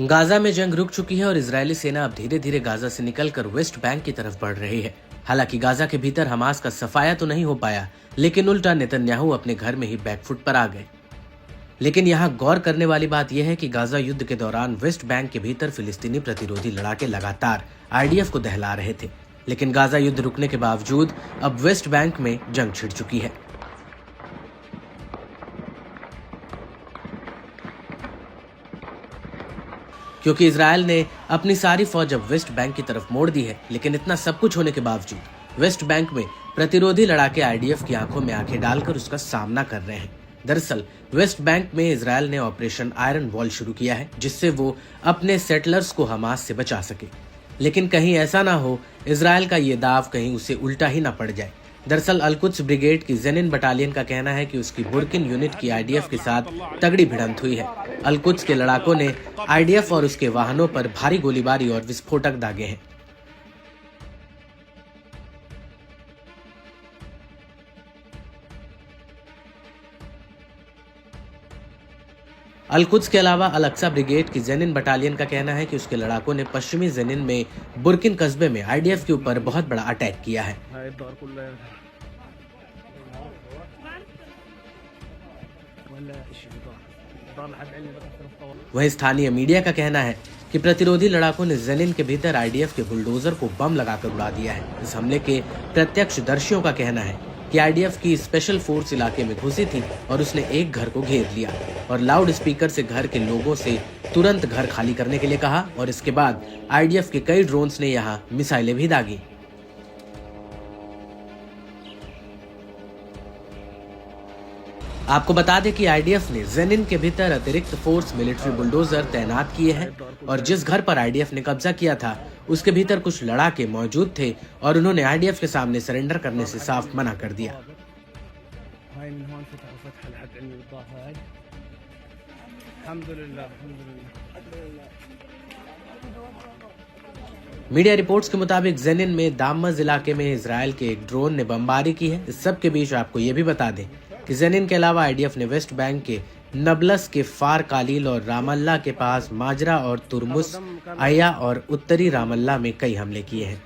Gaza में जंग रुक चुकी है और इजरायली सेना अब धीरे धीरे गाजा से निकलकर वेस्ट बैंक की तरफ बढ़ रही है। हालांकि गाजा के भीतर हमास का सफाया तो नहीं हो पाया, लेकिन उल्टा नेतन्याहू अपने घर में ही बैकफुट पर आ गए। लेकिन यहाँ गौर करने वाली बात यह है कि गाजा युद्ध के दौरान वेस्ट बैंक के भीतर फिलिस्तीनी प्रतिरोधी लड़ाके लगातार आईडीएफ को दहला रहे थे, लेकिन गाजा युद्ध रुकने के बावजूद अब वेस्ट बैंक में जंग छिड़ चुकी है। क्योंकि इजरायल ने अपनी सारी फौज अब वेस्ट बैंक की तरफ मोड़ दी है, लेकिन इतना सब कुछ होने के बावजूद वेस्ट बैंक में प्रतिरोधी लड़ाके आईडीएफ की आंखों में आंखें डालकर उसका सामना कर रहे हैं। दरअसल वेस्ट बैंक में इजरायल ने ऑपरेशन आयरन वॉल शुरू किया है, जिससे वो अपने सेटलर्स को हमास से बचा सके। लेकिन कहीं ऐसा ना हो इजरायल का ये दाव कहीं उसे उल्टा ही ना पड़ जाए। दरअसल अल-कुद्स ब्रिगेड की जेनिन बटालियन का कहना है कि उसकी बुर्किन यूनिट की आईडीएफ के साथ तगड़ी भिड़ंत हुई है। अल-कुद्स के लड़ाकों ने आईडीएफ और उसके वाहनों पर भारी गोलीबारी और विस्फोटक दागे हैं। अल-कुद्स के अलावा अल-अक्सा ब्रिगेड की जेनिन बटालियन का कहना है कि उसके लड़ाकों ने पश्चिमी जेनिन में बुर्किन कस्बे में आईडीएफ के ऊपर बहुत बड़ा अटैक किया है। वहीं स्थानीय मीडिया का कहना है कि प्रतिरोधी लड़ाकों ने जेनिन के भीतर आईडीएफ के बुलडोजर को बम लगाकर उड़ा दिया है। इस हमले के प्रत्यक्षदर्शियों का कहना है कि आईडीएफ की स्पेशल फोर्स इलाके में घुसी थी और उसने एक घर को घेर लिया और लाउड स्पीकर से घर के लोगों से तुरंत घर खाली करने के लिए कहा, और इसके बाद आईडीएफ के कई ड्रोन्स ने यहां मिसाइलें भी दागी। आपको बता दें कि आईडीएफ ने जेनिन के भीतर अतिरिक्त फोर्स मिलिट्री बुलडोजर तैनात किए हैं और जिस घर पर आईडीएफ ने कब्जा किया था उसके भीतर कुछ लड़ाके मौजूद थे और उन्होंने आईडीएफ के सामने सरेंडर करने से साफ मना कर दिया। मीडिया रिपोर्ट्स के मुताबिक जेनिन में दामज इलाके में इजरायल के एक ड्रोन ने बमबारी की है। इस सब के बीच आपको ये भी बता दें कि जेनिन के अलावा आईडीएफ ने वेस्ट बैंक के नबलस के फार कालील और रामल्ला के पास माजरा और तुरमुस आया और उत्तरी रामल्ला में कई हमले किए हैं।